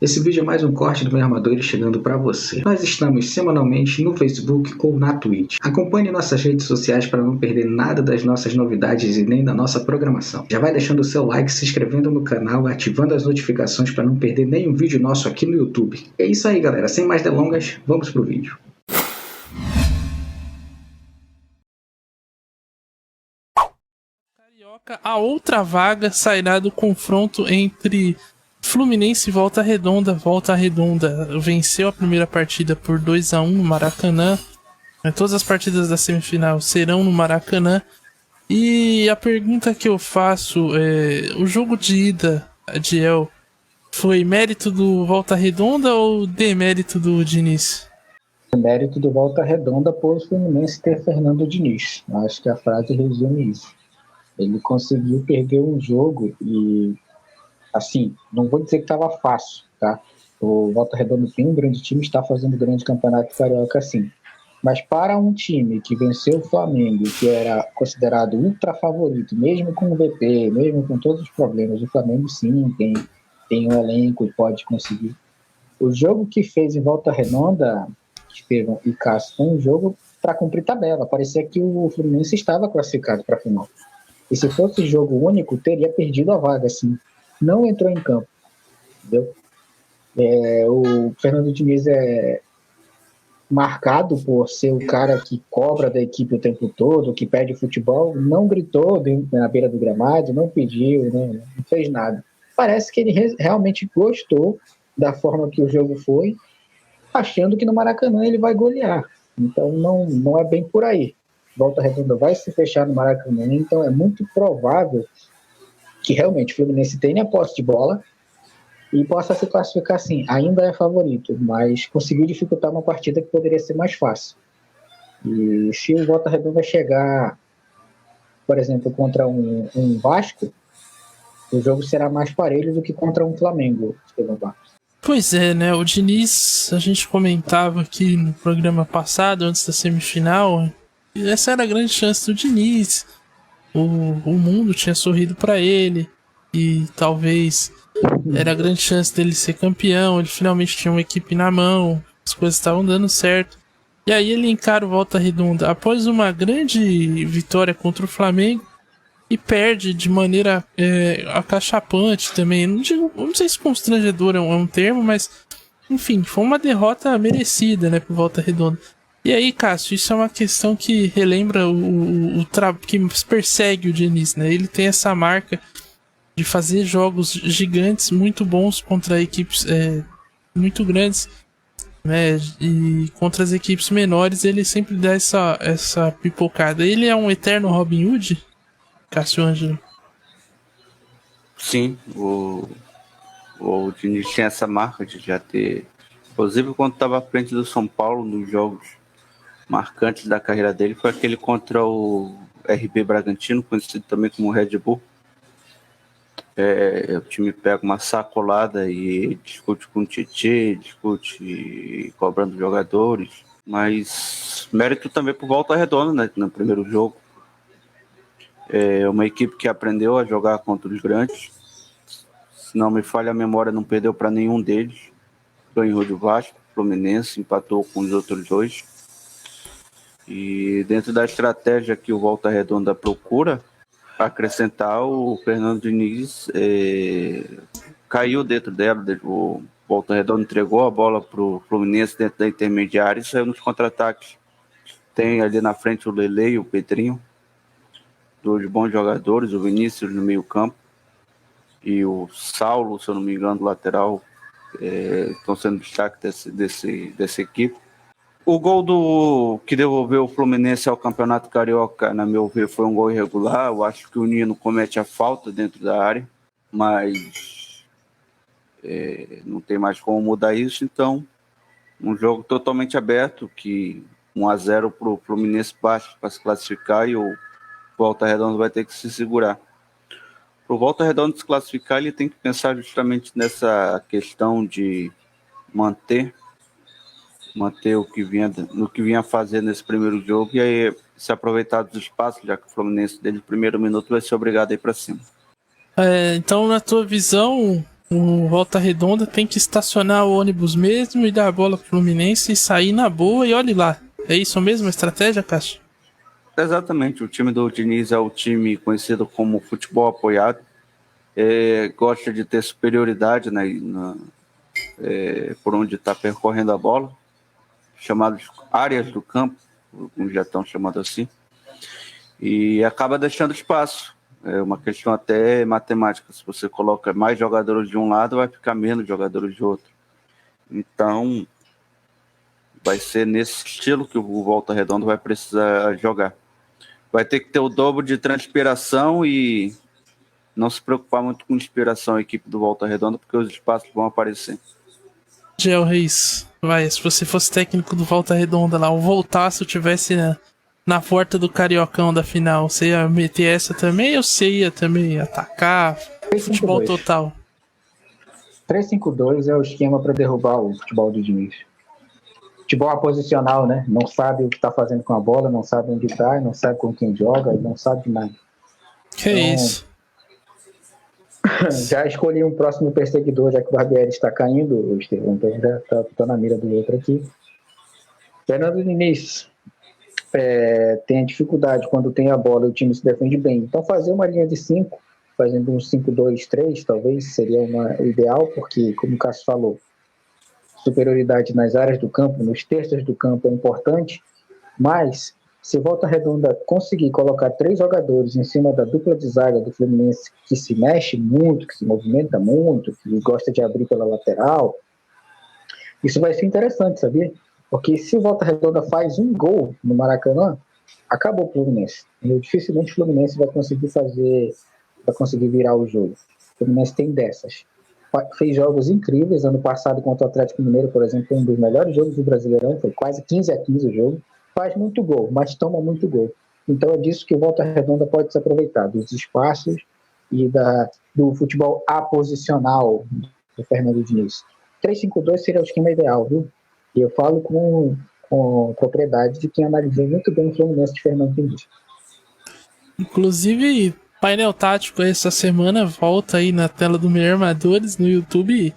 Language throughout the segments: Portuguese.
Esse vídeo é mais um corte do Meus Armadores chegando para você. Nós estamos semanalmente no Facebook ou na Twitch. Acompanhe nossas redes sociais para não perder nada das nossas novidades e nem da nossa programação. Já vai deixando o seu like, se inscrevendo no canal, ativando as notificações para não perder nenhum vídeo nosso aqui no YouTube. É isso aí, galera. Sem mais delongas, vamos pro vídeo. Carioca, a outra vaga sairá do confronto entre Fluminense e Volta Redonda. Volta Redonda venceu a primeira partida por 2-1 no Maracanã. Todas as partidas da semifinal serão no Maracanã. E a pergunta que eu faço é: o jogo de ida, Adiel, foi mérito do Volta Redonda ou demérito do Diniz? Mérito do Volta Redonda por o Fluminense ter Fernando Diniz. Acho que a frase resume isso. Ele conseguiu perder um jogo e, assim, não vou dizer que estava fácil, tá? O Volta Redonda tem um grande time, está fazendo um grande campeonato carioca, sim. Mas para um time que venceu o Flamengo, que era considerado ultra favorito, mesmo com o VP, mesmo com todos os problemas, o Flamengo sim tem um elenco e pode conseguir. O jogo que fez em Volta Redonda, Estevão e Cássio, foi um jogo para cumprir tabela. Parecia que o Fluminense estava classificado para a final. E se fosse jogo único, teria perdido a vaga, assim. Não entrou em campo, entendeu? O Fernando Diniz é marcado por ser o cara que cobra da equipe o tempo todo, que pede futebol, não gritou na beira do gramado, não pediu, não fez nada. Parece que ele realmente gostou da forma que o jogo foi, achando que no Maracanã ele vai golear. Então não é bem por aí. Volta Redonda vai se fechar no Maracanã, então é muito provável que realmente o Fluminense tenha posse de bola e possa se classificar assim. Ainda é favorito, mas conseguiu dificultar uma partida que poderia ser mais fácil. E se o Volta Redonda chegar, por exemplo, contra um Vasco, o jogo será mais parelho do que contra um Flamengo, Estevão Barros. Pois é, né? O Diniz, a gente comentava aqui no programa passado, antes da semifinal, essa era a grande chance do Diniz. O mundo tinha sorrido para ele e talvez era a grande chance dele ser campeão. Ele finalmente tinha uma equipe na mão, as coisas estavam dando certo. E aí ele encara o Volta Redonda após uma grande vitória contra o Flamengo e perde de maneira acachapante também. Não sei se constrangedor é um termo, mas enfim, foi uma derrota merecida, né, pro Volta Redonda. E aí, Cássio, isso é uma questão que relembra que persegue o Diniz, né? Ele tem essa marca de fazer jogos gigantes, muito bons contra equipes muito grandes, né? E contra as equipes menores ele sempre dá essa pipocada. Ele é um eterno Robin Hood, Cássio Ângelo? Sim, o Diniz tinha essa marca de já ter, inclusive quando estava à frente do São Paulo nos jogos marcantes da carreira dele, foi aquele contra o RB Bragantino, conhecido também como Red Bull. O time pega uma sacolada e discute com o Tietê, discute cobrando jogadores, mas mérito também por Volta Redonda, né, no primeiro jogo. É uma equipe que aprendeu a jogar contra os grandes. Se não me falha a memória, não perdeu para nenhum deles. Ganhou do Vasco, Fluminense, empatou com os outros dois. E dentro da estratégia que o Volta Redonda procura acrescentar, o Fernando Diniz caiu dentro dela. O Volta Redonda entregou a bola para o Fluminense dentro da intermediária e saiu nos contra-ataques. Tem ali na frente o Lele e o Pedrinho, dois bons jogadores, o Vinícius no meio campo e o Saulo, se eu não me engano, do lateral, estão sendo destaque dessa equipe. O gol que devolveu o Fluminense ao Campeonato Carioca, na meu ver, foi um gol irregular. Eu acho que o Nino comete a falta dentro da área, mas não tem mais como mudar isso. Então, um jogo totalmente aberto, que 1-0 para o Fluminense basta para se classificar e o Volta Redonda vai ter que se segurar. Para o Volta Redonda se classificar, ele tem que pensar justamente nessa questão de manter no que vinha fazer nesse primeiro jogo e aí se aproveitar dos espaços, já que o Fluminense desde o primeiro minuto vai ser obrigado a ir para cima. Então, na tua visão, O Volta Redonda tem que estacionar o ônibus mesmo e dar a bola pro Fluminense e sair na boa e olhe lá. É isso mesmo a estratégia, Cássio? Exatamente, o time do Diniz é o time conhecido como futebol apoiado. Gosta de ter superioridade, né, por onde está percorrendo a bola, chamadas áreas do campo, como já estão chamando assim, e acaba deixando espaço. É uma questão até matemática. Se você coloca mais jogadores de um lado, vai ficar menos jogadores de outro. Então, vai ser nesse estilo que o Volta Redonda vai precisar jogar. Vai ter que ter o dobro de transpiração e não se preocupar muito com inspiração a equipe do Volta Redonda, porque os espaços vão aparecer. Gel Reis, se você fosse técnico do Volta Redonda lá, ou voltasse, eu tivesse na porta do Cariocão da final, você ia meter essa também ou você ia também atacar? 3-5-2. Futebol total. 3-5-2 é o esquema para derrubar o futebol do Diniz. Futebol aposicional, né? Não sabe o que está fazendo com a bola, não sabe onde está, não sabe com quem joga, não sabe de nada. Que isso? Já escolhi um próximo perseguidor, já que o Barbieri está caindo, Estevão, então já está na mira do outro aqui. Fernando Diniz tem a dificuldade quando tem a bola e o time se defende bem. Então fazer uma linha de 5, fazendo um 5-2-3, talvez seria o ideal, porque, como o Cássio falou, superioridade nas áreas do campo, nos terços do campo é importante, mas se Volta Redonda conseguir colocar 3 jogadores em cima da dupla de zaga do Fluminense, que se mexe muito, que se movimenta muito, que gosta de abrir pela lateral, isso vai ser interessante, sabia? Porque se o Volta Redonda faz um gol no Maracanã, acabou o Fluminense. Dificilmente o Fluminense vai conseguir virar o jogo. O Fluminense tem dessas. Fez jogos incríveis. Ano passado contra o Atlético Mineiro, por exemplo, foi um dos melhores jogos do Brasileirão, foi quase 15-15 o jogo. Faz muito gol, mas toma muito gol. Então é disso que o Volta Redonda pode se aproveitar, dos espaços e do futebol aposicional do Fernando Diniz. 3-5-2 seria o esquema ideal, viu? E eu falo com propriedade de quem analisou muito bem o Fluminense de Fernando Diniz. Inclusive, painel tático essa semana volta aí na tela do Melhor Armadores no YouTube,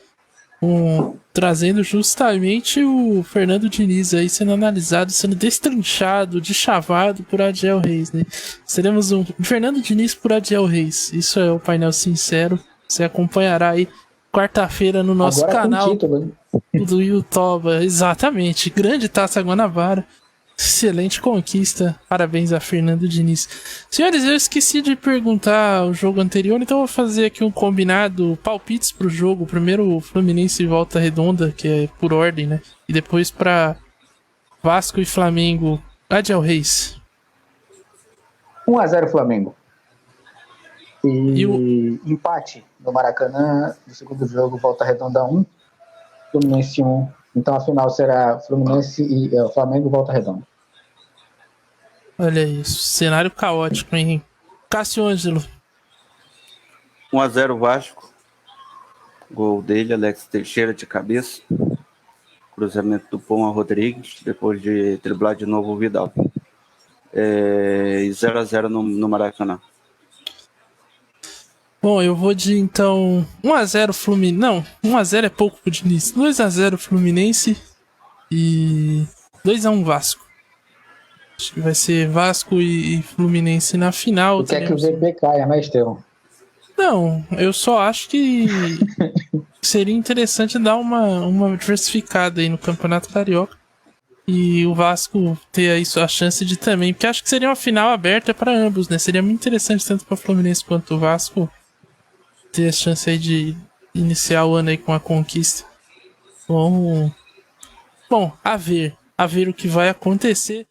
trazendo justamente o Fernando Diniz aí sendo analisado, sendo destrinchado, deschavado por Adiel Reis, né? Seremos um Fernando Diniz por Adiel Reis. Isso é o painel sincero. Você acompanhará aí quarta-feira no nosso agora canal título, do YouTube. Exatamente. Grande Taça Guanabara. Excelente conquista. Parabéns a Fernando Diniz. Senhores, eu esqueci de perguntar o jogo anterior, então eu vou fazer aqui um combinado, palpites pro jogo. Primeiro Fluminense e Volta Redonda, que é por ordem, né? E depois para Vasco e Flamengo. Adiel Reis. 1-0 Flamengo. E empate no Maracanã, no segundo jogo, Volta Redonda 1, Fluminense 1. Então a final será Fluminense e Flamengo e Volta Redonda. Olha isso, cenário caótico, hein? Cássio Ângelo. 1-0 Vasco. Gol dele, Alex Teixeira de cabeça. Cruzamento do Pão a Rodrigues, depois de driblar de novo o Vidal. E 0-0 no Maracanã. Bom, eu vou de, então, 1-0 Fluminense. Não, 1-0 é pouco pro Diniz. 2-0 Fluminense e 2-1 Vasco. Acho que vai ser Vasco e Fluminense na final. Tu quer que o VP caia, né, Estevão? Não, eu só acho que seria interessante dar uma diversificada aí no Campeonato Carioca. E o Vasco ter aí a chance de também, porque acho que seria uma final aberta para ambos, né? Seria muito interessante tanto para o Fluminense quanto o Vasco ter a chance aí de iniciar o ano aí com a conquista. Bom, a ver o que vai acontecer.